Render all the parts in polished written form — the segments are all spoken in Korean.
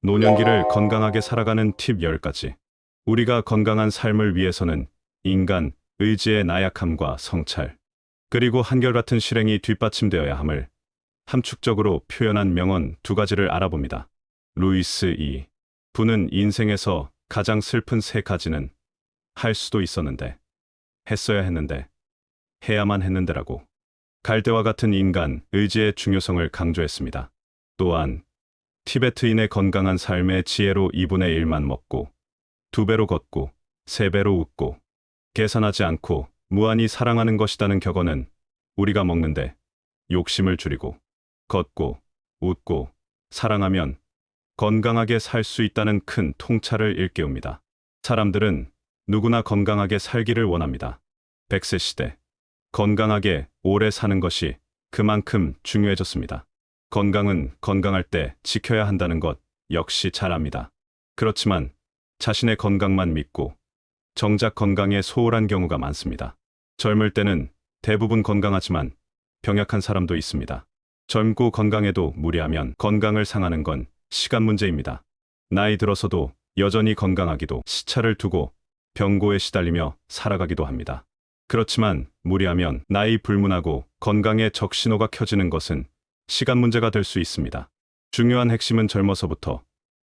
노년기를 건강하게 살아가는 팁 10가지. 우리가 건강한 삶을 위해서는 인간, 의지의 나약함과 성찰, 그리고 한결같은 실행이 뒷받침되어야 함을 함축적으로 표현한 명언 2가지를 알아봅니다. 루이스 이 분은 인생에서 가장 슬픈 3가지는 할 수도 있었는데, 했어야 했는데, 해야만 했는데라고 갈대와 같은 인간, 의지의 중요성을 강조했습니다. 또한 티베트인의 건강한 삶의 지혜로 2분의 1만 먹고 2배로 걷고 3배로 웃고 계산하지 않고 무한히 사랑하는 것이라는 격언은 우리가 먹는데 욕심을 줄이고 걷고 웃고 사랑하면 건강하게 살 수 있다는 큰 통찰을 일깨웁니다. 사람들은 누구나 건강하게 살기를 원합니다. 100세 시대, 건강하게 오래 사는 것이 그만큼 중요해졌습니다. 건강은 건강할 때 지켜야 한다는 것 역시 잘 압니다. 그렇지만 자신의 건강만 믿고 정작 건강에 소홀한 경우가 많습니다. 젊을 때는 대부분 건강하지만 병약한 사람도 있습니다. 젊고 건강해도 무리하면 건강을 상하는 건 시간 문제입니다. 나이 들어서도 여전히 건강하기도 시차를 두고 병고에 시달리며 살아가기도 합니다. 그렇지만 무리하면 나이 불문하고 건강에 적신호가 켜지는 것은 시간 문제가 될 수 있습니다. 중요한 핵심은 젊어서부터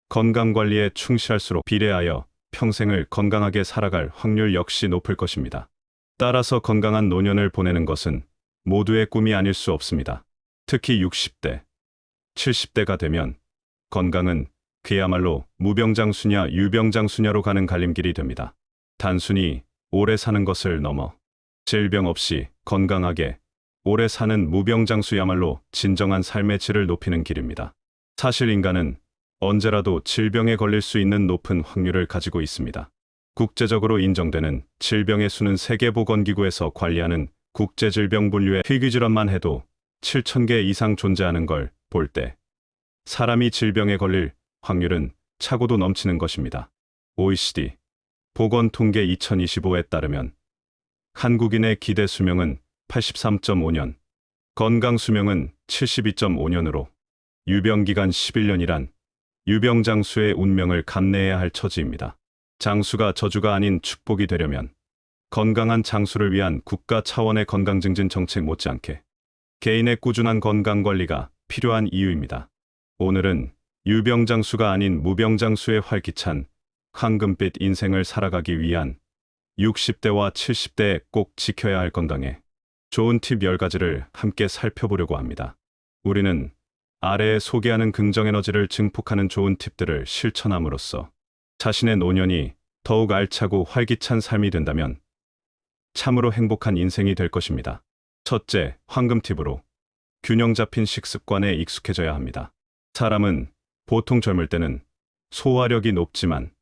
건강관리에 충실할수록 비례하여 평생을 건강하게 살아갈 확률 역시 높을 것입니다. 따라서 건강한 노년을 보내는 것은 모두의 꿈이 아닐 수 없습니다. 특히 60대, 70대가 되면 건강은 그야말로 무병장수냐 유병장수냐로 가는 갈림길이 됩니다. 단순히 오래 사는 것을 넘어 질병 없이 건강하게 오래 사는 무병장수야말로 진정한 삶의 질을 높이는 길입니다. 사실 인간은 언제라도 질병에 걸릴 수 있는 높은 확률을 가지고 있습니다. 국제적으로 인정되는 질병의 수는 세계보건기구에서 관리하는 국제질병분류의 희귀질환만 해도 7,000개 이상 존재하는 걸 볼 때 사람이 질병에 걸릴 확률은 차고도 넘치는 것입니다. OECD 보건통계 2025에 따르면 한국인의 기대 수명은 83.5년, 건강 수명은 72.5년으로 유병기간 11년이란 유병장수의 운명을 감내해야 할 처지입니다. 장수가 저주가 아닌 축복이 되려면 건강한 장수를 위한 국가 차원의 건강증진 정책 못지않게 개인의 꾸준한 건강관리가 필요한 이유입니다. 오늘은 유병장수가 아닌 무병장수의 활기찬 황금빛 인생을 살아가기 위한 60대와 70대에 꼭 지켜야 할 건강에 좋은 팁 10가지를 함께 살펴보려고 합니다. 우리는 아래에 소개하는 긍정에너지를 증폭하는 좋은 팁들을 실천함으로써 자신의 노년이 더욱 알차고 활기찬 삶이 된다면 참으로 행복한 인생이 될 것입니다. 첫째, 황금 팁으로 균형 잡힌 식습관에 익숙해져야 합니다. 사람은 보통 젊을 때는 소화력이 높지만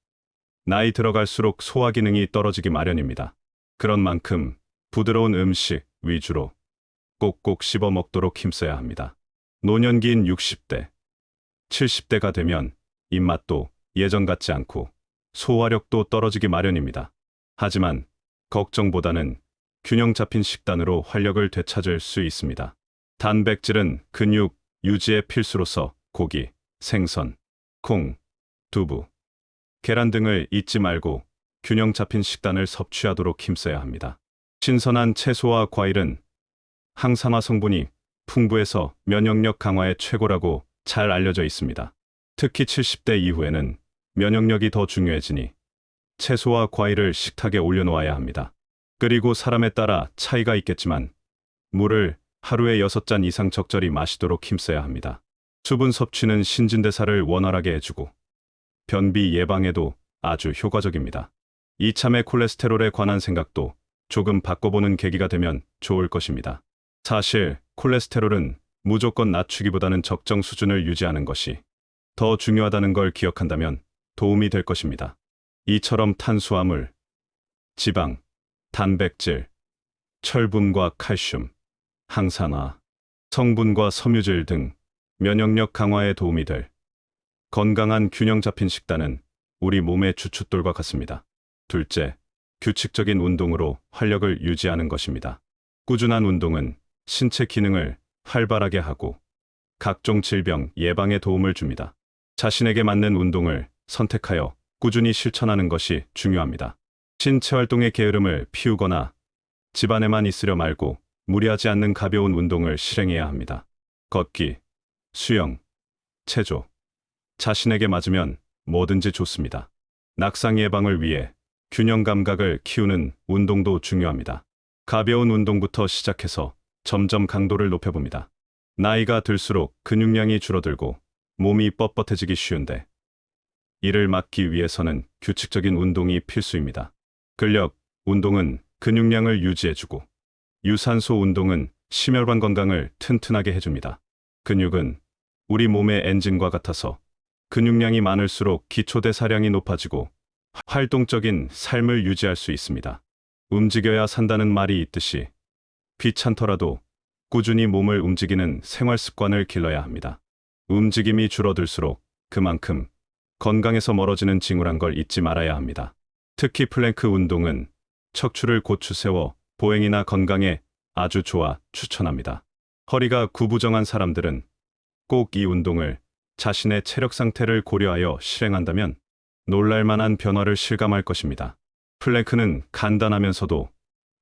나이 들어갈수록 소화 기능이 떨어지기 마련입니다. 그런 만큼 부드러운 음식 위주로 꼭꼭 씹어 먹도록 힘써야 합니다. 노년기인 60대, 70대가 되면 입맛도 예전 같지 않고 소화력도 떨어지기 마련입니다. 하지만 걱정보다는 균형 잡힌 식단으로 활력을 되찾을 수 있습니다. 단백질은 근육 유지에 필수로서 고기, 생선, 콩, 두부, 계란 등을 잊지 말고 균형 잡힌 식단을 섭취하도록 힘써야 합니다. 신선한 채소와 과일은 항산화 성분이 풍부해서 면역력 강화에 최고라고 잘 알려져 있습니다. 특히 70대 이후에는 면역력이 더 중요해지니 채소와 과일을 식탁에 올려놓아야 합니다. 그리고 사람에 따라 차이가 있겠지만 물을 하루에 6잔 이상 적절히 마시도록 힘써야 합니다. 수분 섭취는 신진대사를 원활하게 해주고 변비 예방에도 아주 효과적입니다. 이참에 콜레스테롤에 관한 생각도 조금 바꿔보는 계기가 되면 좋을 것입니다. 사실 콜레스테롤은 무조건 낮추기보다는 적정 수준을 유지하는 것이 더 중요하다는 걸 기억한다면 도움이 될 것입니다. 이처럼 탄수화물, 지방, 단백질, 철분과 칼슘, 항산화, 성분과 섬유질 등 면역력 강화에 도움이 될 건강한 균형 잡힌 식단은 우리 몸의 주춧돌과 같습니다. 둘째, 규칙적인 운동으로 활력을 유지하는 것입니다. 꾸준한 운동은 신체 기능을 활발하게 하고 각종 질병 예방에 도움을 줍니다. 자신에게 맞는 운동을 선택하여 꾸준히 실천하는 것이 중요합니다. 신체 활동의 게으름을 피우거나 집안에만 있으려 말고 무리하지 않는 가벼운 운동을 실행해야 합니다. 걷기, 수영, 체조. 자신에게 맞으면 뭐든지 좋습니다. 낙상 예방을 위해 균형 감각을 키우는 운동도 중요합니다. 가벼운 운동부터 시작해서 점점 강도를 높여봅니다. 나이가 들수록 근육량이 줄어들고 몸이 뻣뻣해지기 쉬운데 이를 막기 위해서는 규칙적인 운동이 필수입니다. 근력 운동은 근육량을 유지해주고 유산소 운동은 심혈관 건강을 튼튼하게 해줍니다. 근육은 우리 몸의 엔진과 같아서 근육량이 많을수록 기초대사량이 높아지고 활동적인 삶을 유지할 수 있습니다. 움직여야 산다는 말이 있듯이 귀찮더라도 꾸준히 몸을 움직이는 생활 습관을 길러야 합니다. 움직임이 줄어들수록 그만큼 건강에서 멀어지는 징후란 걸 잊지 말아야 합니다. 특히 플랭크 운동은 척추를 고추 세워 보행이나 건강에 아주 좋아 추천합니다. 허리가 구부정한 사람들은 꼭 이 운동을 자신의 체력 상태를 고려하여 실행한다면 놀랄만한 변화를 실감할 것입니다. 플랭크는 간단하면서도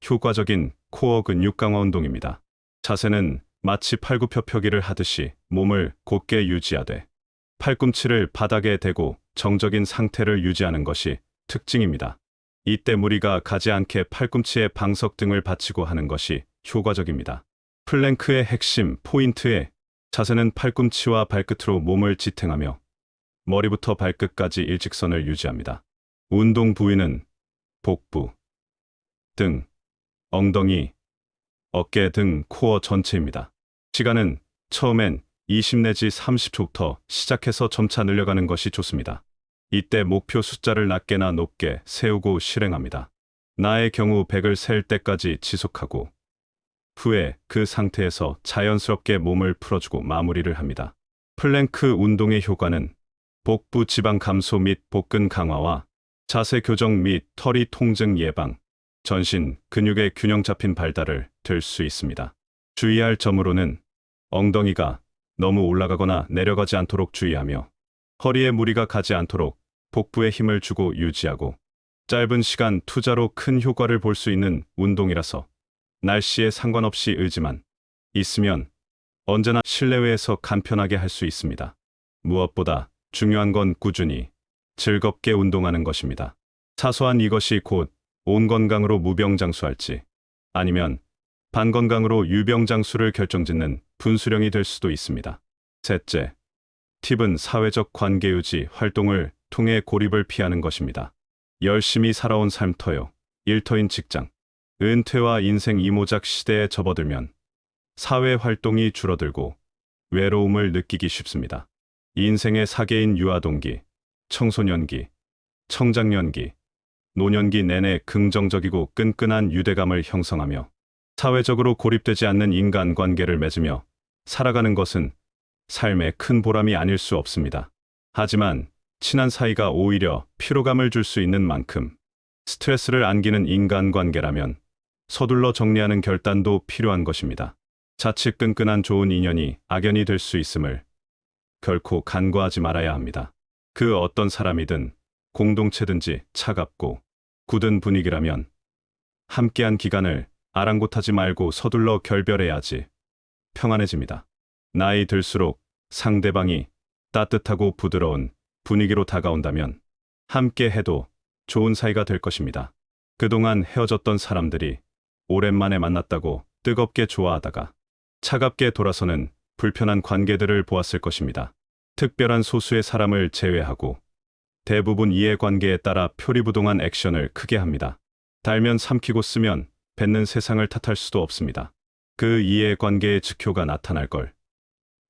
효과적인 코어 근육 강화 운동입니다. 자세는 마치 팔굽혀펴기를 하듯이 몸을 곧게 유지하되 팔꿈치를 바닥에 대고 정적인 상태를 유지하는 것이 특징입니다. 이때 무리가 가지 않게 팔꿈치에 방석 등을 받치고 하는 것이 효과적입니다. 플랭크의 핵심 포인트에 자세는 팔꿈치와 발끝으로 몸을 지탱하며 머리부터 발끝까지 일직선을 유지합니다. 운동 부위는 복부, 등, 엉덩이, 어깨 등 코어 전체입니다. 시간은 처음엔 20 내지 30초부터 시작해서 점차 늘려가는 것이 좋습니다. 이때 목표 숫자를 낮게나 높게 세우고 실행합니다. 나의 경우 100을 셀 때까지 지속하고 후에 그 상태에서 자연스럽게 몸을 풀어주고 마무리를 합니다. 플랭크 운동의 효과는 복부 지방 감소 및 복근 강화와 자세 교정 및 털이 통증 예방, 전신 근육의 균형 잡힌 발달을 될 수 있습니다. 주의할 점으로는 엉덩이가 너무 올라가거나 내려가지 않도록 주의하며 허리에 무리가 가지 않도록 복부에 힘을 주고 유지하고 짧은 시간 투자로 큰 효과를 볼 수 있는 운동이라서 날씨에 상관없이 의지만 있으면 언제나 실내외에서 간편하게 할 수 있습니다. 무엇보다 중요한 건 꾸준히 즐겁게 운동하는 것입니다. 사소한 이것이 곧 온 건강으로 무병장수할지 아니면 반건강으로 유병장수를 결정짓는 분수령이 될 수도 있습니다. 셋째, 팁은 사회적 관계 유지 활동을 통해 고립을 피하는 것입니다. 열심히 살아온 삶터요, 일터인 직장, 은퇴와 인생 이모작 시대에 접어들면 사회 활동이 줄어들고 외로움을 느끼기 쉽습니다. 인생의 4개인 유아동기, 청소년기, 청장년기, 노년기 내내 긍정적이고 끈끈한 유대감을 형성하며 사회적으로 고립되지 않는 인간관계를 맺으며 살아가는 것은 삶의 큰 보람이 아닐 수 없습니다. 하지만 친한 사이가 오히려 피로감을 줄 수 있는 만큼 스트레스를 안기는 인간관계라면 서둘러 정리하는 결단도 필요한 것입니다. 자칫 끈끈한 좋은 인연이 악연이 될 수 있음을 결코 간과하지 말아야 합니다. 그 어떤 사람이든 공동체든지 차갑고 굳은 분위기라면 함께한 기간을 아랑곳하지 말고 서둘러 결별해야지 평안해집니다. 나이 들수록 상대방이 따뜻하고 부드러운 분위기로 다가온다면 함께 해도 좋은 사이가 될 것입니다. 그동안 헤어졌던 사람들이 오랜만에 만났다고 뜨겁게 좋아하다가 차갑게 돌아서는 불편한 관계들을 보았을 것입니다. 특별한 소수의 사람을 제외하고 대부분 이해관계에 따라 표리부동한 액션을 크게 합니다. 달면 삼키고 쓰면 뱉는 세상을 탓할 수도 없습니다. 그 이해관계의 즉효가 나타날 걸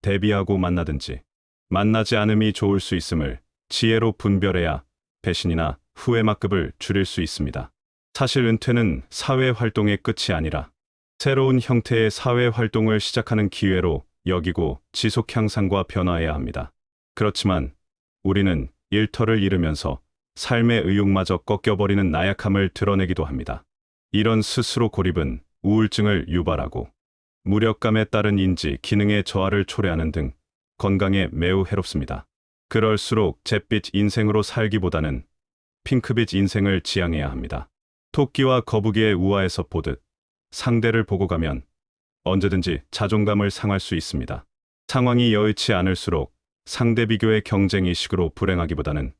대비하고 만나든지 만나지 않음이 좋을 수 있음을 지혜로 분별해야 배신이나 후회막급을 줄일 수 있습니다. 사실 은퇴는 사회활동의 끝이 아니라 새로운 형태의 사회활동을 시작하는 기회로 여기고 지속 향상과 변화해야 합니다. 그렇지만 우리는 일터를 잃으면서 삶의 의욕마저 꺾여버리는 나약함을 드러내기도 합니다. 이런 스스로 고립은 우울증을 유발하고 무력감에 따른 인지 기능의 저하를 초래하는 등 건강에 매우 해롭습니다. 그럴수록 잿빛 인생으로 살기보다는 핑크빛 인생을 지향해야 합니다. 토끼와 거북이의 우화에서 보듯 상대를 보고 가면 언제든지 자존감을 상할 수 있습니다. 상황이 여의치 않을수록 상대 비교의 경쟁의식으로 불행하기보다는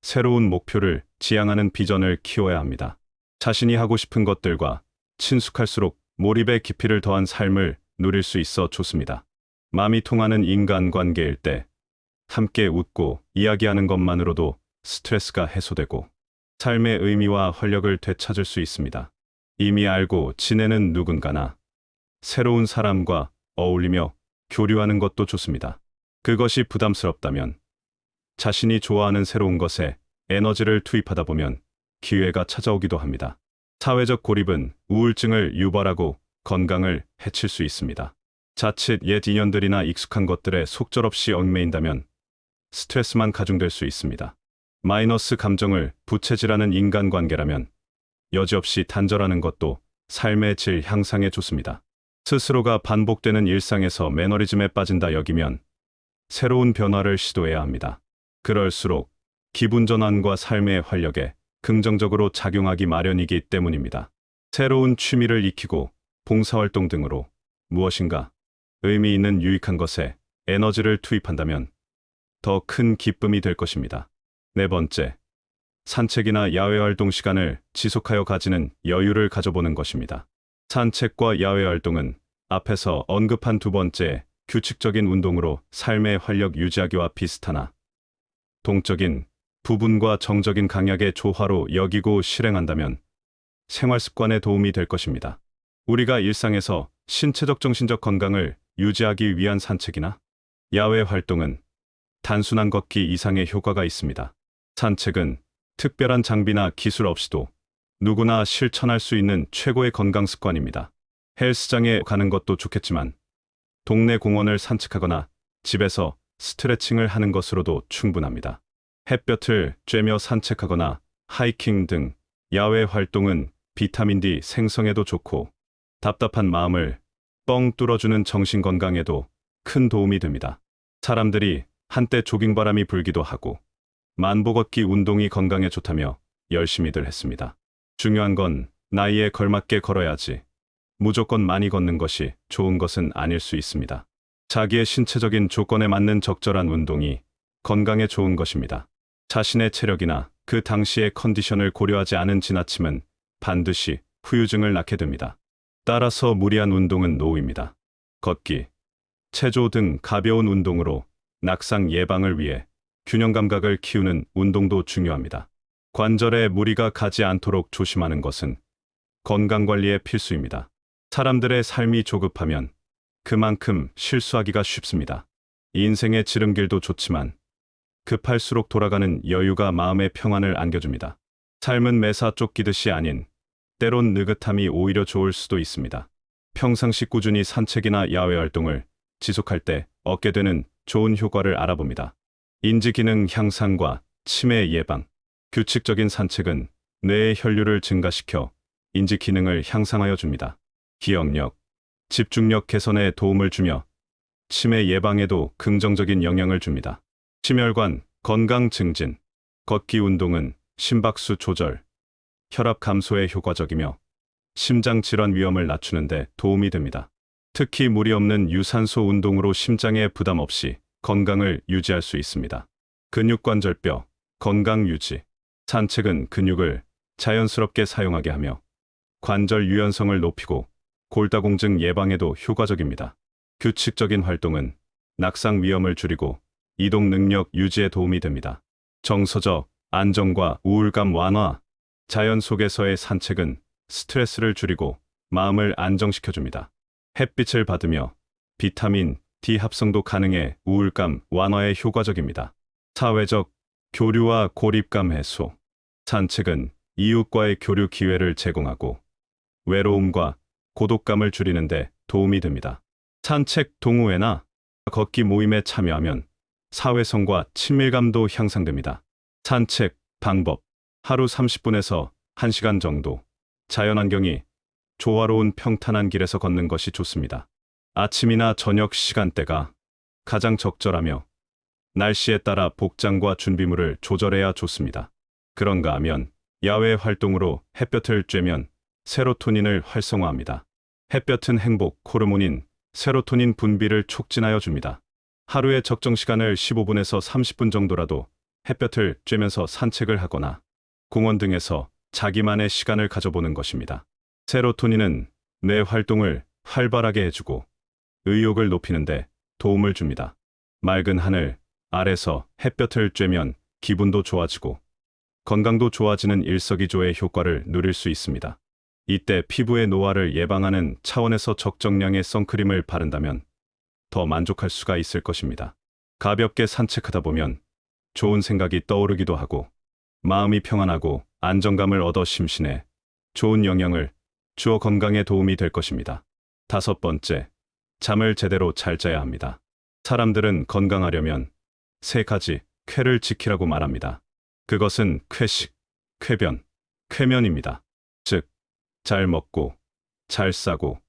새로운 목표를 지향하는 비전을 키워야 합니다. 자신이 하고 싶은 것들과 친숙할수록 몰입의 깊이를 더한 삶을 누릴 수 있어 좋습니다. 마음이 통하는 인간관계일 때 함께 웃고 이야기하는 것만으로도 스트레스가 해소되고 삶의 의미와 활력을 되찾을 수 있습니다. 이미 알고 지내는 누군가나 새로운 사람과 어울리며 교류하는 것도 좋습니다. 그것이 부담스럽다면 자신이 좋아하는 새로운 것에 에너지를 투입하다 보면 기회가 찾아오기도 합니다. 사회적 고립은 우울증을 유발하고 건강을 해칠 수 있습니다. 자칫 옛 인연들이나 익숙한 것들에 속절없이 얽매인다면 스트레스만 가중될 수 있습니다. 마이너스 감정을 부채질하는 인간관계라면 여지없이 단절하는 것도 삶의 질 향상에 좋습니다. 스스로가 반복되는 일상에서 매너리즘에 빠진다 여기면 새로운 변화를 시도해야 합니다. 그럴수록 기분 전환과 삶의 활력에 긍정적으로 작용하기 마련이기 때문입니다. 새로운 취미를 익히고 봉사활동 등으로 무엇인가 의미 있는 유익한 것에 에너지를 투입한다면 더 큰 기쁨이 될 것입니다. 네 번째, 산책이나 야외활동 시간을 지속하여 가지는 여유를 가져보는 것입니다. 산책과 야외활동은 앞에서 언급한 두 번째 규칙적인 운동으로 삶의 활력 유지하기와 비슷하나 동적인 부분과 정적인 강약의 조화로 여기고 실행한다면 생활 습관에 도움이 될 것입니다. 우리가 일상에서 신체적 정신적 건강을 유지하기 위한 산책이나 야외 활동은 단순한 걷기 이상의 효과가 있습니다. 산책은 특별한 장비나 기술 없이도 누구나 실천할 수 있는 최고의 건강 습관입니다. 헬스장에 가는 것도 좋겠지만 동네 공원을 산책하거나 집에서 스트레칭을 하는 것으로도 충분합니다. 햇볕을 쬐며 산책하거나 하이킹 등 야외 활동은 비타민 D 생성에도 좋고 답답한 마음을 뻥 뚫어주는 정신 건강에도 큰 도움이 됩니다. 사람들이 한때 조깅바람이 불기도 하고 만보 걷기 운동이 건강에 좋다며 열심히들 했습니다. 중요한 건 나이에 걸맞게 걸어야지 무조건 많이 걷는 것이 좋은 것은 아닐 수 있습니다. 자기의 신체적인 조건에 맞는 적절한 운동이 건강에 좋은 것입니다. 자신의 체력이나 그 당시의 컨디션을 고려하지 않은 지나침은 반드시 후유증을 낳게 됩니다. 따라서 무리한 운동은 노후입니다. 걷기, 체조 등 가벼운 운동으로 낙상 예방을 위해 균형 감각을 키우는 운동도 중요합니다. 관절에 무리가 가지 않도록 조심하는 것은 건강관리의 필수입니다. 사람들의 삶이 조급하면 그만큼 실수하기가 쉽습니다. 인생의 지름길도 좋지만 급할수록 돌아가는 여유가 마음의 평안을 안겨줍니다. 삶은 매사 쫓기듯이 아닌 때론 느긋함이 오히려 좋을 수도 있습니다. 평상시 꾸준히 산책이나 야외 활동을 지속할 때 얻게 되는 좋은 효과를 알아봅니다. 인지 기능 향상과 치매 예방. 규칙적인 산책은 뇌의 혈류를 증가시켜 인지 기능을 향상하여 줍니다. 기억력, 집중력 개선에 도움을 주며 치매 예방에도 긍정적인 영향을 줍니다. 심혈관 건강 증진. 걷기 운동은 심박수 조절, 혈압 감소에 효과적이며 심장 질환 위험을 낮추는 데 도움이 됩니다. 특히 무리 없는 유산소 운동으로 심장에 부담 없이 건강을 유지할 수 있습니다. 근육관절뼈 건강 유지. 산책은 근육을 자연스럽게 사용하게 하며 관절 유연성을 높이고 골다공증 예방에도 효과적입니다. 규칙적인 활동은 낙상 위험을 줄이고 이동 능력 유지에 도움이 됩니다. 정서적 안정과 우울감 완화. 자연 속에서의 산책은 스트레스를 줄이고 마음을 안정시켜줍니다. 햇빛을 받으며 비타민 D 합성도 가능해 우울감 완화에 효과적입니다. 사회적 교류와 고립감 해소. 산책은 이웃과의 교류 기회를 제공하고 외로움과 고독감을 줄이는 데 도움이 됩니다. 산책 동호회나 걷기 모임에 참여하면 사회성과 친밀감도 향상됩니다. 산책 방법. 하루 30분에서 1시간 정도 자연환경이 조화로운 평탄한 길에서 걷는 것이 좋습니다. 아침이나 저녁 시간대가 가장 적절하며 날씨에 따라 복장과 준비물을 조절해야 좋습니다. 그런가 하면 야외 활동으로 햇볕을 쬐면 세로토닌을 활성화합니다. 햇볕은 행복 호르몬인 세로토닌 분비를 촉진하여 줍니다. 하루에 적정 시간을 15분에서 30분 정도라도 햇볕을 쬐면서 산책을 하거나 공원 등에서 자기만의 시간을 가져보는 것입니다. 세로토닌은 뇌 활동을 활발하게 해주고 의욕을 높이는데 도움을 줍니다. 맑은 하늘 아래서 햇볕을 쬐면 기분도 좋아지고 건강도 좋아지는 일석이조의 효과를 누릴 수 있습니다. 이때 피부의 노화를 예방하는 차원에서 적정량의 선크림을 바른다면 더 만족할 수가 있을 것입니다. 가볍게 산책하다 보면 좋은 생각이 떠오르기도 하고 마음이 평안하고 안정감을 얻어 심신에 좋은 영향을 주어 건강에 도움이 될 것입니다. 5번째, 잠을 제대로 잘 자야 합니다. 사람들은 건강하려면 3가지 쾌를 지키라고 말합니다. 그것은 쾌식, 쾌변, 쾌면입니다. 즉, 잘 먹고, 잘 싸고,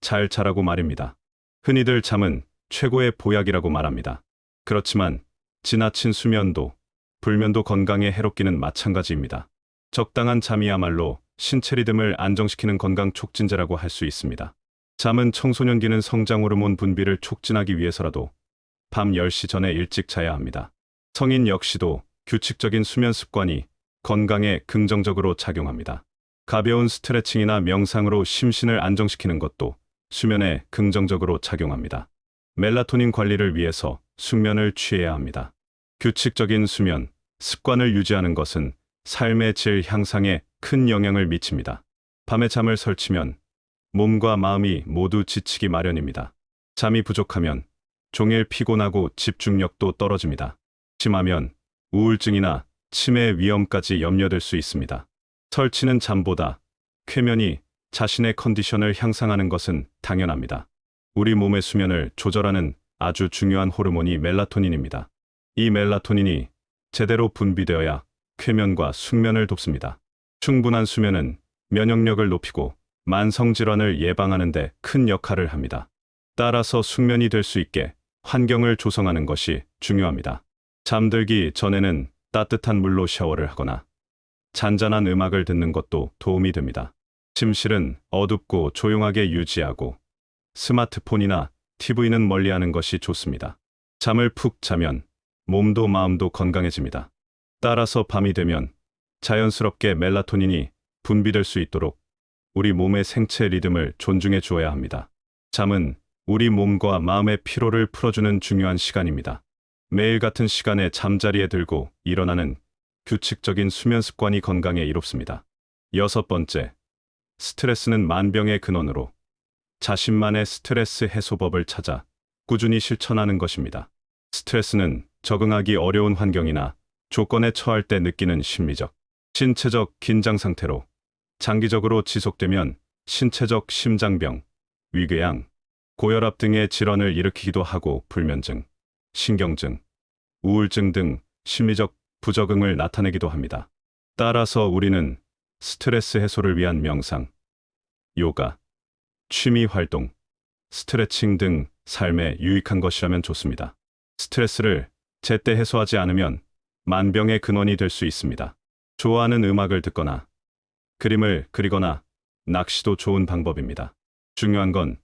잘 자라고 말입니다. 흔히들 잠은 최고의 보약이라고 말합니다. 그렇지만 지나친 수면도, 불면도 건강에 해롭기는 마찬가지입니다. 적당한 잠이야말로 신체 리듬을 안정시키는 건강 촉진제라고 할 수 있습니다. 잠은 청소년 기능 성장 호르몬 분비를 촉진하기 위해서라도 밤 10시 전에 일찍 자야 합니다. 성인 역시도 규칙적인 수면 습관이 건강에 긍정적으로 작용합니다. 가벼운 스트레칭이나 명상으로 심신을 안정시키는 것도 수면에 긍정적으로 작용합니다. 멜라토닌 관리를 위해서 숙면을 취해야 합니다. 규칙적인 수면, 습관을 유지하는 것은 삶의 질 향상에 큰 영향을 미칩니다. 밤에 잠을 설치면 몸과 마음이 모두 지치기 마련입니다. 잠이 부족하면 종일 피곤하고 집중력도 떨어집니다. 심하면 우울증이나 치매 위험까지 염려될 수 있습니다. 설치는 잠보다 쾌면이 자신의 컨디션을 향상하는 것은 당연합니다. 우리 몸의 수면을 조절하는 아주 중요한 호르몬이 멜라토닌입니다. 이 멜라토닌이 제대로 분비되어야 쾌면과 숙면을 돕습니다. 충분한 수면은 면역력을 높이고 만성질환을 예방하는 데 큰 역할을 합니다. 따라서 숙면이 될 수 있게 환경을 조성하는 것이 중요합니다. 잠들기 전에는 따뜻한 물로 샤워를 하거나 잔잔한 음악을 듣는 것도 도움이 됩니다. 침실은 어둡고 조용하게 유지하고 스마트폰이나 TV는 멀리하는 것이 좋습니다. 잠을 푹 자면 몸도 마음도 건강해집니다. 따라서 밤이 되면 자연스럽게 멜라토닌이 분비될 수 있도록 우리 몸의 생체 리듬을 존중해 주어야 합니다. 잠은 우리 몸과 마음의 피로를 풀어주는 중요한 시간입니다. 매일 같은 시간에 잠자리에 들고 일어나는 규칙적인 수면 습관이 건강에 이롭습니다. 6번째, 스트레스는 만병의 근원으로 자신만의 스트레스 해소법을 찾아 꾸준히 실천하는 것입니다. 스트레스는 적응하기 어려운 환경이나 조건에 처할 때 느끼는 심리적, 신체적 긴장 상태로 장기적으로 지속되면 신체적 심장병, 위궤양, 고혈압 등의 질환을 일으키기도 하고 불면증, 신경증, 우울증 등 심리적 부적응을 나타내기도 합니다. 따라서 우리는 스트레스 해소를 위한 명상, 요가, 취미 활동, 스트레칭 등 삶에 유익한 것이라면 좋습니다. 스트레스를 제때 해소하지 않으면 만병의 근원이 될 수 있습니다. 좋아하는 음악을 듣거나 그림을 그리거나 낚시도 좋은 방법입니다. 중요한 건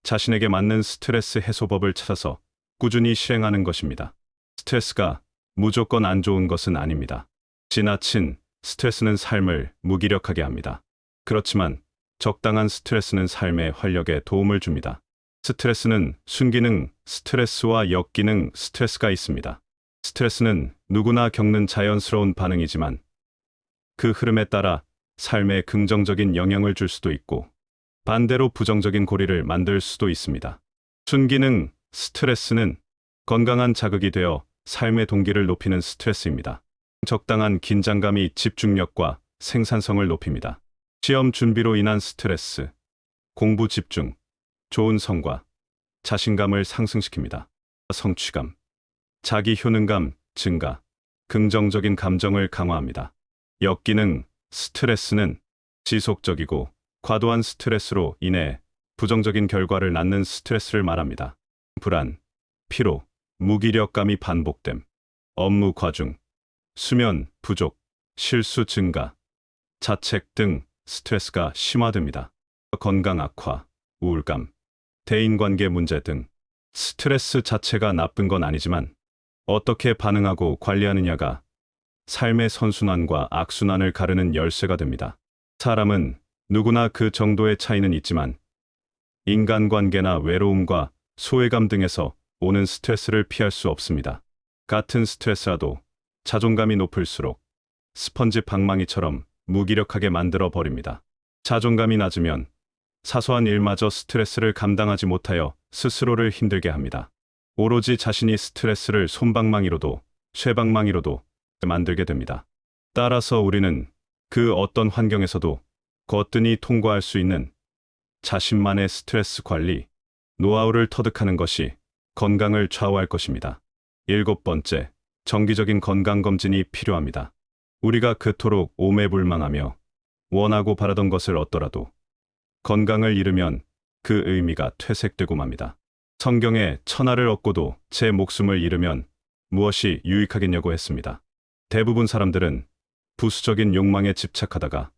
자신에게 맞는 스트레스 해소법을 찾아서 꾸준히 실행하는 것입니다. 스트레스가 무조건 안 좋은 것은 아닙니다. 지나친 스트레스는 삶을 무기력하게 합니다. 그렇지만 적당한 스트레스는 삶의 활력에 도움을 줍니다. 스트레스는 순기능 스트레스와 역기능 스트레스가 있습니다. 스트레스는 누구나 겪는 자연스러운 반응이지만 그 흐름에 따라 삶에 긍정적인 영향을 줄 수도 있고 반대로 부정적인 고리를 만들 수도 있습니다. 순기능 스트레스는 건강한 자극이 되어 삶의 동기를 높이는 스트레스입니다. 적당한 긴장감이 집중력과 생산성을 높입니다. 시험 준비로 인한 스트레스, 공부 집중, 좋은 성과, 자신감을 상승시킵니다. 성취감, 자기 효능감 증가, 긍정적인 감정을 강화합니다. 역기능 스트레스는 지속적이고 과도한 스트레스로 인해 부정적인 결과를 낳는 스트레스를 말합니다. 불안, 피로, 무기력감이 반복됨, 업무 과중, 수면 부족, 실수 증가, 자책 등 스트레스가 심화됩니다. 건강 악화, 우울감, 대인관계 문제 등 스트레스 자체가 나쁜 건 아니지만 어떻게 반응하고 관리하느냐가 삶의 선순환과 악순환을 가르는 열쇠가 됩니다. 사람은 누구나 그 정도의 차이는 있지만 인간관계나 외로움과 소외감 등에서 오는 스트레스를 피할 수 없습니다. 같은 스트레스라도 자존감이 높을수록 스펀지 방망이처럼 무기력하게 만들어 버립니다. 자존감이 낮으면 사소한 일마저 스트레스를 감당하지 못하여 스스로를 힘들게 합니다. 오로지 자신이 스트레스를 솜방망이로도 쇠방망이로도 만들게 됩니다. 따라서 우리는 그 어떤 환경에서도 거뜬히 통과할 수 있는 자신만의 스트레스 관리 노하우를 터득하는 것이 건강을 좌우할 것입니다. 7번째, 정기적인 건강검진이 필요합니다. 우리가 그토록 오매불망하며 원하고 바라던 것을 얻더라도 건강을 잃으면 그 의미가 퇴색되고 맙니다. 성경에 천하를 얻고도 제 목숨을 잃으면 무엇이 유익하겠냐고 했습니다. 대부분 사람들은 부수적인 욕망에 집착하다가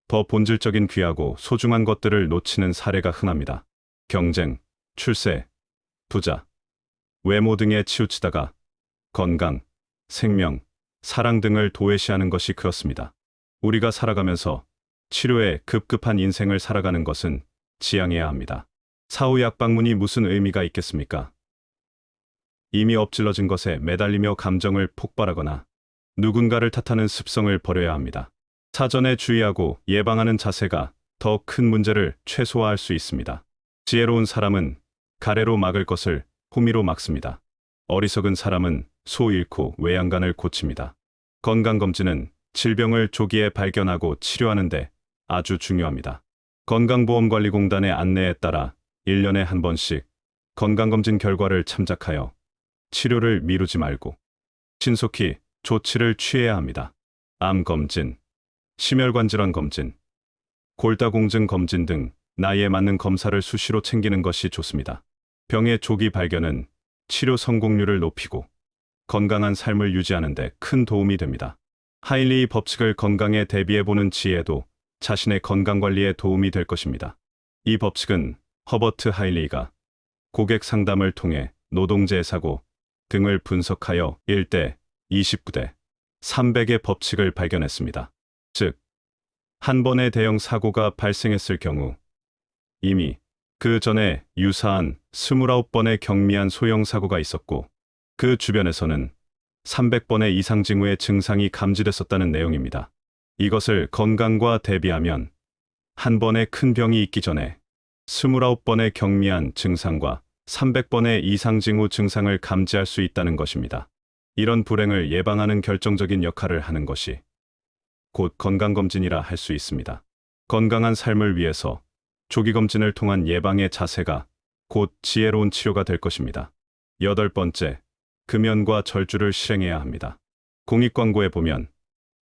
더 본질적인 귀하고 소중한 것들을 놓치는 사례가 흔합니다. 경쟁, 출세, 부자, 외모 등에 치우치다가 건강, 생명, 사랑 등을 도외시하는 것이 그렇습니다. 우리가 살아가면서 치료에 급급한 인생을 살아가는 것은 지양해야 합니다. 사후 약방문이 무슨 의미가 있겠습니까? 이미 엎질러진 것에 매달리며 감정을 폭발하거나 누군가를 탓하는 습성을 버려야 합니다. 사전에 주의하고 예방하는 자세가 더 큰 문제를 최소화할 수 있습니다. 지혜로운 사람은 가래로 막을 것을 호미로 막습니다. 어리석은 사람은 소 잃고 외양간을 고칩니다. 건강검진은 질병을 조기에 발견하고 치료하는 데 아주 중요합니다. 건강보험관리공단의 안내에 따라 1년에 한 번씩 건강검진 결과를 참작하여 치료를 미루지 말고 신속히 조치를 취해야 합니다. 암검진, 심혈관질환 검진, 골다공증 검진 등 나이에 맞는 검사를 수시로 챙기는 것이 좋습니다. 병의 조기 발견은 치료 성공률을 높이고 건강한 삶을 유지하는 데 큰 도움이 됩니다. 하일리의 법칙을 건강에 대비해보는 지혜도 자신의 건강관리에 도움이 될 것입니다. 이 법칙은 허버트 하일리가 고객 상담을 통해 노동자의 사고 등을 분석하여 1대 29대 300의 법칙을 발견했습니다. 즉, 한 번의 대형 사고가 발생했을 경우 이미 그 전에 유사한 29번의 경미한 소형 사고가 있었고 그 주변에서는 300번의 이상 징후의 증상이 감지됐었다는 내용입니다. 이것을 건강과 대비하면 한 번의 큰 병이 있기 전에 29번의 경미한 증상과 300번의 이상 징후 증상을 감지할 수 있다는 것입니다. 이런 불행을 예방하는 결정적인 역할을 하는 것이 곧 건강검진이라 할 수 있습니다. 건강한 삶을 위해서 조기검진을 통한 예방의 자세가 곧 지혜로운 치료가 될 것입니다. 8번째, 금연과 절주를 실행해야 합니다. 공익광고에 보면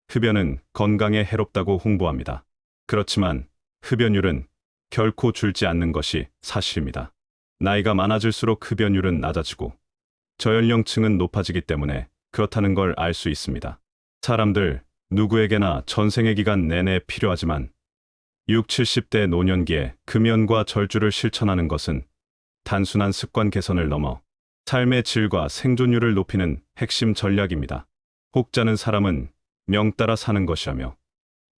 흡연은 건강에 해롭다고 홍보합니다. 그렇지만 흡연율은 결코 줄지 않는 것이 사실입니다. 나이가 많아질수록 흡연율은 낮아지고 저연령층은 높아지기 때문에 그렇다는 걸 알 수 있습니다. 사람들 누구에게나 전생의 기간 내내 필요하지만 6, 70대 노년기에 금연과 절주를 실천하는 것은 단순한 습관 개선을 넘어 삶의 질과 생존율을 높이는 핵심 전략입니다. 혹자는 사람은 명 따라 사는 것이라며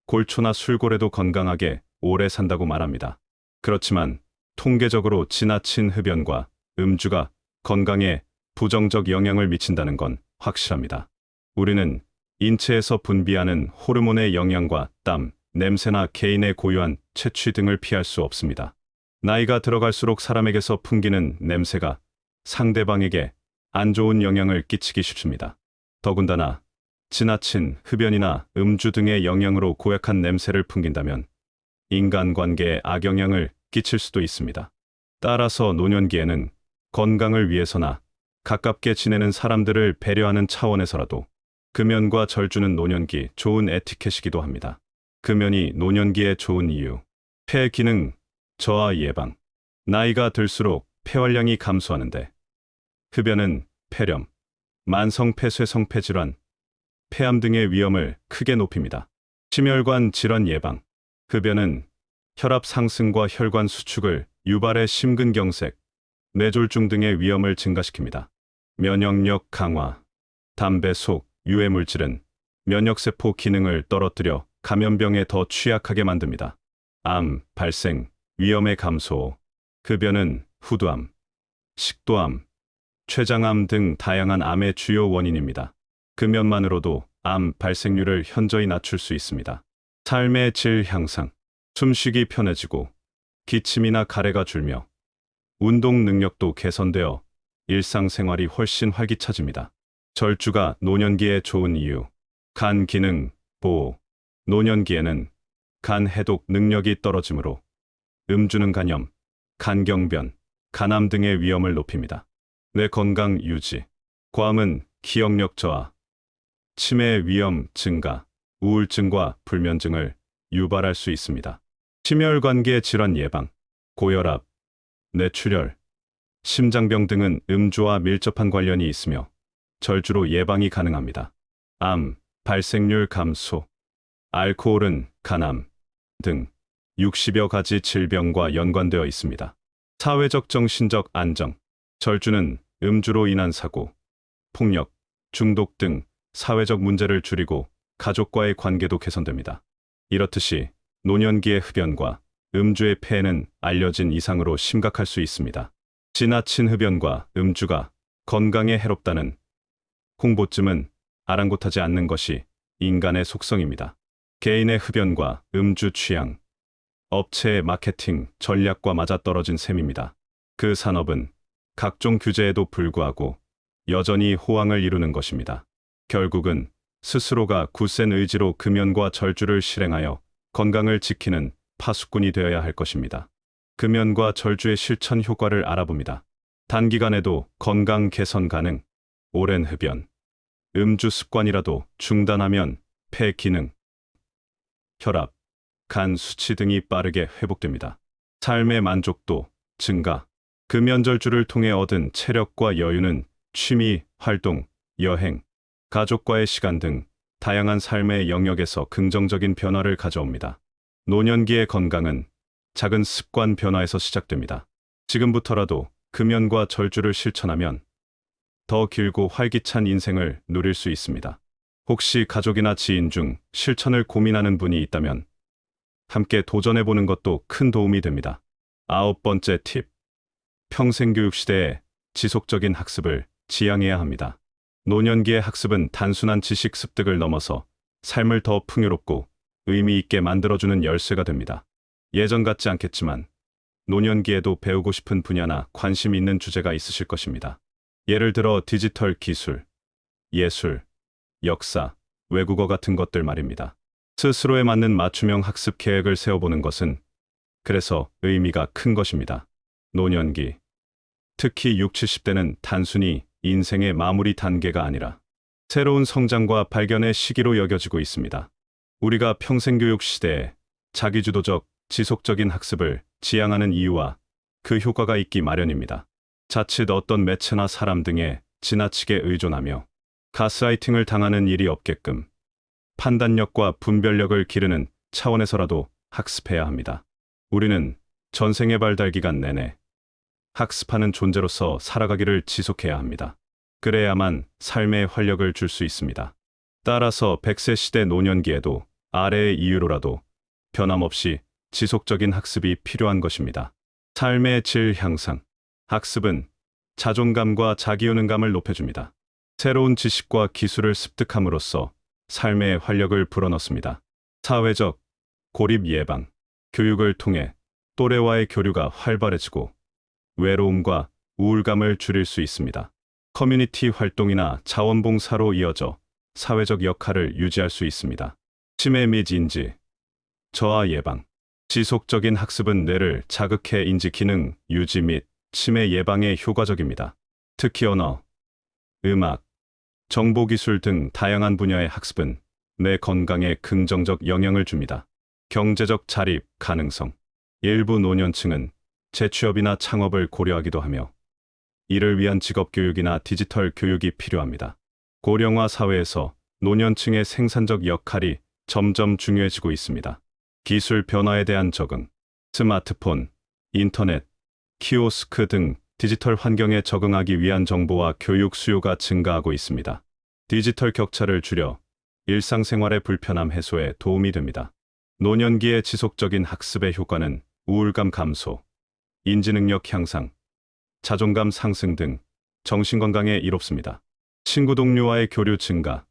골초나 술고래도 건강하게 오래 산다고 말합니다. 그렇지만 통계적으로 지나친 흡연과 음주가 건강에 부정적 영향을 미친다는 건 확실합니다. 우리는 인체에서 분비하는 호르몬의 영향과 땀, 냄새나 개인의 고유한 채취 등을 피할 수 없습니다. 나이가 들어갈수록 사람에게서 풍기는 냄새가 상대방에게 안 좋은 영향을 끼치기 쉽습니다. 더군다나 지나친 흡연이나 음주 등의 영향으로 고약한 냄새를 풍긴다면 인간관계에 악영향을 끼칠 수도 있습니다. 따라서 노년기에는 건강을 위해서나 가깝게 지내는 사람들을 배려하는 차원에서라도 금연과 절주는 노년기 좋은 에티켓이기도 합니다. 금연이 노년기에 좋은 이유, 폐 기능 저하 예방. 나이가 들수록 폐활량이 감소하는데 흡연은 폐렴, 만성 폐쇄 성폐 질환, 폐암 등의 위험을 크게 높입니다. 심혈관 질환 예방, 흡연은 혈압 상승과 혈관 수축을 유발해 심근경색, 뇌졸중 등의 위험을 증가시킵니다. 면역력 강화, 담배 속 유해 물질은 면역세포 기능을 떨어뜨려 감염병에 더 취약하게 만듭니다. 암 발생 위험의 감소, 흡연은 후두암, 식도암, 췌장암 등 다양한 암의 주요 원인입니다. 금연만으로도 암 발생률을 현저히 낮출 수 있습니다. 삶의 질 향상, 숨쉬기 편해지고 기침이나 가래가 줄며 운동 능력도 개선되어 일상생활이 훨씬 활기차집니다. 절주가 노년기에 좋은 이유, 간 기능 보호, 노년기에는 간 해독 능력이 떨어지므로 음주는 간염, 간경변, 간암 등의 위험을 높입니다. 뇌 건강 유지, 과음은 기억력 저하, 치매 위험 증가, 우울증과 불면증을 유발할 수 있습니다. 심혈관계 질환 예방, 고혈압, 뇌출혈, 심장병 등은 음주와 밀접한 관련이 있으며 절주로 예방이 가능합니다. 암, 발생률 감소, 알코올은 간암 등 60여 가지 질병과 연관되어 있습니다. 사회적 정신적 안정, 절주는 음주로 인한 사고, 폭력, 중독 등 사회적 문제를 줄이고 가족과의 관계도 개선됩니다. 이렇듯이 노년기의 흡연과 음주의 폐해는 알려진 이상으로 심각할 수 있습니다. 지나친 흡연과 음주가 건강에 해롭다는 홍보쯤은 아랑곳하지 않는 것이 인간의 속성입니다. 개인의 흡연과 음주 취향, 업체의 마케팅 전략과 맞아떨어진 셈입니다. 그 산업은 각종 규제에도 불구하고 여전히 호황을 이루는 것입니다. 결국은 스스로가 굳센 의지로 금연과 절주를 실행하여 건강을 지키는 파수꾼이 되어야 할 것입니다. 금연과 절주의 실천 효과를 알아봅니다. 단기간에도 건강 개선 가능, 오랜 흡연, 음주 습관이라도 중단하면 폐 기능, 혈압, 간 수치 등이 빠르게 회복됩니다. 삶의 만족도 증가, 금연절주를 통해 얻은 체력과 여유는 취미, 활동, 여행, 가족과의 시간 등 다양한 삶의 영역에서 긍정적인 변화를 가져옵니다. 노년기의 건강은 작은 습관 변화에서 시작됩니다. 지금부터라도 금연과 절주를 실천하면 더 길고 활기찬 인생을 누릴 수 있습니다. 혹시 가족이나 지인 중 실천을 고민하는 분이 있다면 함께 도전해보는 것도 큰 도움이 됩니다. 9번째 팁. 평생교육 시대에 지속적인 학습을 지향해야 합니다. 노년기의 학습은 단순한 지식 습득을 넘어서 삶을 더 풍요롭고 의미 있게 만들어주는 열쇠가 됩니다. 예전 같지 않겠지만 노년기에도 배우고 싶은 분야나 관심 있는 주제가 있으실 것입니다. 예를 들어 디지털 기술, 예술, 역사, 외국어 같은 것들 말입니다. 스스로에 맞는 맞춤형 학습 계획을 세워보는 것은 그래서 의미가 큰 것입니다. 노년기, 특히 60, 70대는 단순히 인생의 마무리 단계가 아니라 새로운 성장과 발견의 시기로 여겨지고 있습니다. 우리가 평생교육 시대에 자기주도적, 지속적인 학습을 지향하는 이유와 그 효과가 있기 마련입니다. 자칫 어떤 매체나 사람 등에 지나치게 의존하며 가스라이팅을 당하는 일이 없게끔 판단력과 분별력을 기르는 차원에서라도 학습해야 합니다. 우리는 전생의 발달 기간 내내 학습하는 존재로서 살아가기를 지속해야 합니다. 그래야만 삶에 활력을 줄 수 있습니다. 따라서 100세 시대 노년기에도 아래의 이유로라도 변함없이 지속적인 학습이 필요한 것입니다. 삶의 질 향상. 학습은 자존감과 자기효능감을 높여줍니다. 새로운 지식과 기술을 습득함으로써 삶의 활력을 불어넣습니다. 사회적 고립 예방. 교육을 통해 또래와의 교류가 활발해지고 외로움과 우울감을 줄일 수 있습니다. 커뮤니티 활동이나 자원봉사로 이어져 사회적 역할을 유지할 수 있습니다. 치매 및 인지 저하 예방. 지속적인 학습은 뇌를 자극해 인지 기능 유지 및 치매 예방에 효과적입니다. 특히 언어, 음악, 정보기술 등 다양한 분야의 학습은 뇌 건강에 긍정적 영향을 줍니다. 경제적 자립 가능성. 일부 노년층은 재취업이나 창업을 고려하기도 하며 이를 위한 직업 교육이나 디지털 교육이 필요합니다. 고령화 사회에서 노년층의 생산적 역할이 점점 중요해지고 있습니다. 기술 변화에 대한 적응, 스마트폰, 인터넷, 키오스크 등 디지털 환경에 적응하기 위한 정보와 교육 수요가 증가하고 있습니다. 디지털 격차를 줄여 일상생활의 불편함 해소에 도움이 됩니다. 노년기의 지속적인 학습의 효과는 우울감 감소, 인지능력 향상, 자존감 상승 등 정신건강에 이롭습니다. 친구 동료와의 교류 증가,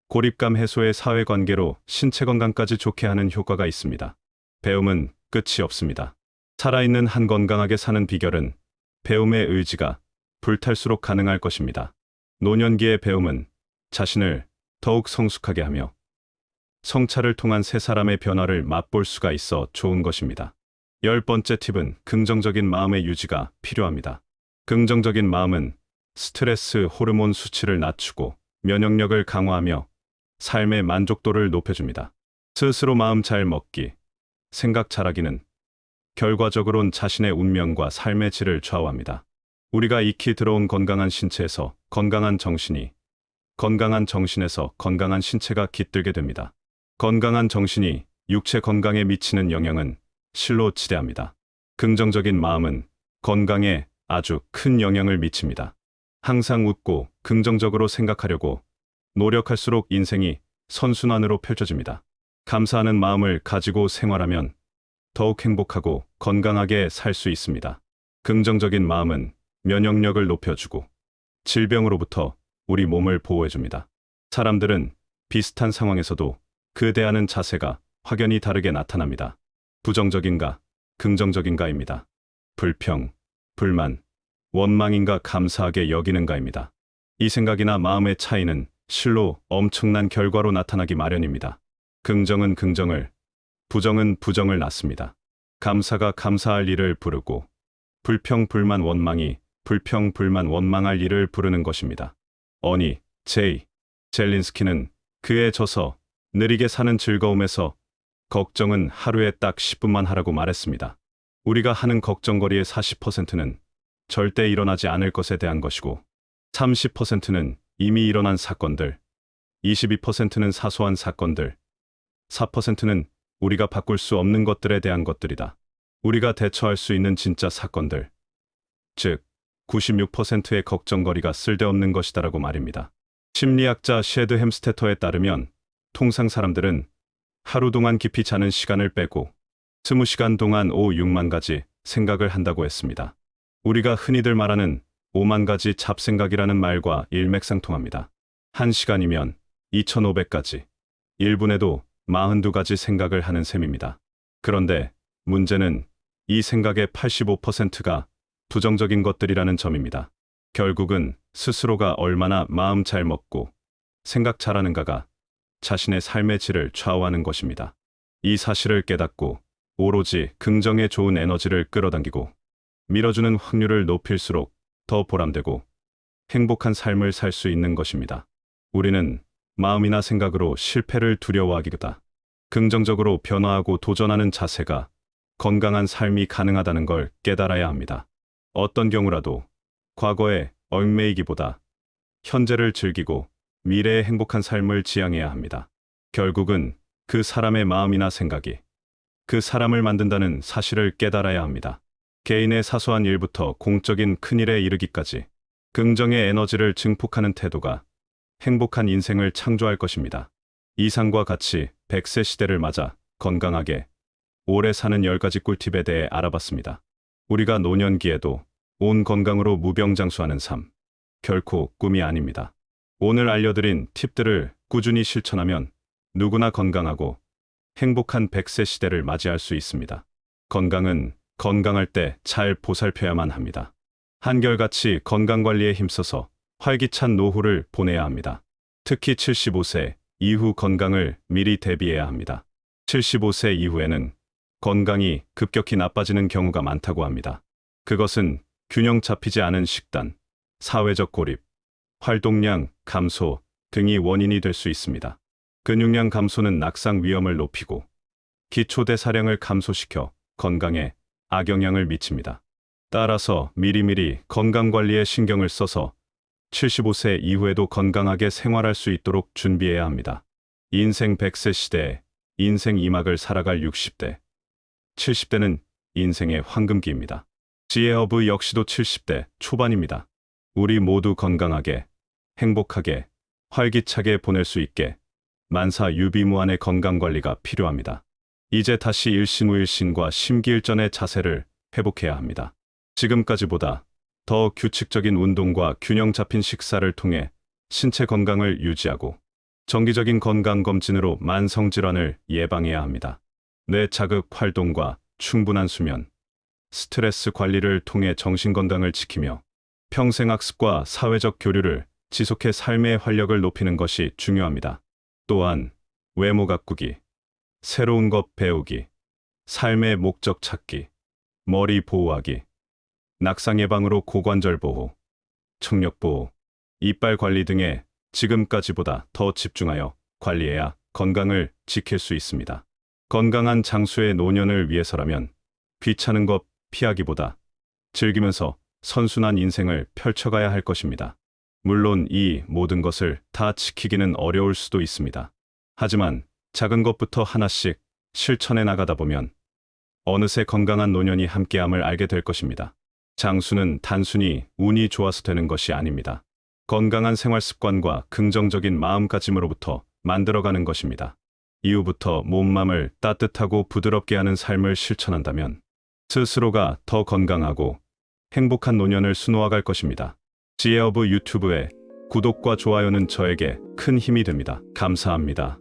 고립감 해소의 사회관계로 신체 건강까지 좋게 하는 효과가 있습니다. 배움은 끝이 없습니다. 살아있는 한 건강하게 사는 비결은 배움의 의지가 불탈수록 가능할 것입니다. 노년기의 배움은 자신을 더욱 성숙하게 하며 성찰을 통한 세 사람의 변화를 맛볼 수가 있어 좋은 것입니다. 10번째 팁은 긍정적인 마음의 유지가 필요합니다. 긍정적인 마음은 스트레스 호르몬 수치를 낮추고 면역력을 강화하며 삶의 만족도를 높여줍니다. 스스로 마음 잘 먹기, 생각 잘하기는 결과적으론 자신의 운명과 삶의 질을 좌우합니다. 우리가 익히 들어온 건강한 신체에서 건강한 정신이, 건강한 정신에서 건강한 신체가 깃들게 됩니다. 건강한 정신이 육체 건강에 미치는 영향은 실로 지대합니다. 긍정적인 마음은 건강에 아주 큰 영향을 미칩니다. 항상 웃고 긍정적으로 생각하려고 노력할수록 인생이 선순환으로 펼쳐집니다. 감사하는 마음을 가지고 생활하면 더욱 행복하고 건강하게 살 수 있습니다. 긍정적인 마음은 면역력을 높여주고 질병으로부터 우리 몸을 보호해줍니다. 사람들은 비슷한 상황에서도 그 대하는 자세가 확연히 다르게 나타납니다. 부정적인가, 긍정적인가입니다. 불평, 불만, 원망인가 감사하게 여기는가입니다. 이 생각이나 마음의 차이는 실로 엄청난 결과로 나타나기 마련입니다. 긍정은 긍정을, 부정은 부정을 낳습니다. 감사가 감사할 일을 부르고 불평, 불만, 원망이 불평, 불만, 원망할 일을 부르는 것입니다. 어니, 젤린스키는 그의 저서 느리게 사는 즐거움에서 걱정은 하루에 딱 10분만 하라고 말했습니다. 우리가 하는 걱정거리의 40%는 절대 일어나지 않을 것에 대한 것이고 30%는 이미 일어난 사건들, 22%는 사소한 사건들, 4%는 우리가 바꿀 수 없는 것들에 대한 것들이다. 우리가 대처할 수 있는 진짜 사건들, 즉 96%의 걱정거리가 쓸데없는 것이다라고 말입니다. 심리학자 셰드 햄스테터에 따르면 통상 사람들은 하루 동안 깊이 자는 시간을 빼고 20시간 동안 6만 가지 생각을 한다고 했습니다. 우리가 흔히들 말하는 5만 가지 잡생각이라는 말과 일맥상통합니다. 1시간이면 2,500가지, 1분에도 42가지 생각을 하는 셈입니다. 그런데 문제는 이 생각의 85%가 부정적인 것들이라는 점입니다. 결국은 스스로가 얼마나 마음 잘 먹고 생각 잘하는가가 자신의 삶의 질을 좌우하는 것입니다. 이 사실을 깨닫고 오로지 긍정에 좋은 에너지를 끌어당기고 밀어주는 확률을 높일수록 더 보람되고 행복한 삶을 살 수 있는 것입니다. 우리는 마음이나 생각으로 실패를 두려워하기보다 긍정적으로 변화하고 도전하는 자세가 건강한 삶이 가능하다는 걸 깨달아야 합니다. 어떤 경우라도 과거에 얽매이기보다 현재를 즐기고 미래의 행복한 삶을 지향해야 합니다. 결국은 그 사람의 마음이나 생각이 그 사람을 만든다는 사실을 깨달아야 합니다. 개인의 사소한 일부터 공적인 큰일에 이르기까지 긍정의 에너지를 증폭하는 태도가 행복한 인생을 창조할 것입니다. 이상과 같이 100세 시대를 맞아 건강하게 오래 사는 10가지 꿀팁에 대해 알아봤습니다. 우리가 노년기에도 온 건강으로 무병장수하는 삶, 결코 꿈이 아닙니다. 오늘 알려드린 팁들을 꾸준히 실천하면 누구나 건강하고 행복한 100세 시대를 맞이할 수 있습니다. 건강은 건강할 때 잘 보살펴야만 합니다. 한결같이 건강관리에 힘써서 활기찬 노후를 보내야 합니다. 특히 75세 이후 건강을 미리 대비해야 합니다. 75세 이후에는 건강이 급격히 나빠지는 경우가 많다고 합니다. 그것은 균형 잡히지 않은 식단, 사회적 고립, 활동량 감소 등이 원인이 될 수 있습니다. 근육량 감소는 낙상 위험을 높이고 기초대사량을 감소시켜 건강에 악영향을 미칩니다. 따라서 미리미리 건강관리에 신경을 써서 75세 이후에도 건강하게 생활할 수 있도록 준비해야 합니다. 인생 100세 시대에 인생 2막을 살아갈 60대, 70대는 인생의 황금기입니다. 지혜어브 역시도 70대 초반입니다. 우리 모두 건강하게, 행복하게, 활기차게 보낼 수 있게 만사 유비무환의 건강관리가 필요합니다. 이제 다시 일신후일신과 심기일전의 자세를 회복해야 합니다. 지금까지보다 더 규칙적인 운동과 균형 잡힌 식사를 통해 신체 건강을 유지하고 정기적인 건강검진으로 만성질환을 예방해야 합니다. 뇌 자극 활동과 충분한 수면, 스트레스 관리를 통해 정신건강을 지키며 평생학습과 사회적 교류를 지속해 삶의 활력을 높이는 것이 중요합니다. 또한 외모 가꾸기, 새로운 것 배우기, 삶의 목적 찾기, 머리 보호하기, 낙상 예방으로 고관절 보호, 청력 보호, 이빨 관리 등에 지금까지보다 더 집중하여 관리해야 건강을 지킬 수 있습니다. 건강한 장수의 노년을 위해서라면 귀찮은 것 피하기보다 즐기면서 선순환 인생을 펼쳐가야 할 것입니다. 물론 이 모든 것을 다 지키기는 어려울 수도 있습니다. 하지만 작은 것부터 하나씩 실천해 나가다 보면 어느새 건강한 노년이 함께함을 알게 될 것입니다. 장수는 단순히 운이 좋아서 되는 것이 아닙니다. 건강한 생활 습관과 긍정적인 마음가짐으로부터 만들어가는 것입니다. 이후부터 몸맘을 따뜻하고 부드럽게 하는 삶을 실천한다면 스스로가 더 건강하고 행복한 노년을 수놓아갈 것입니다. 지혜어브 유튜브의 구독과 좋아요는 저에게 큰 힘이 됩니다. 감사합니다.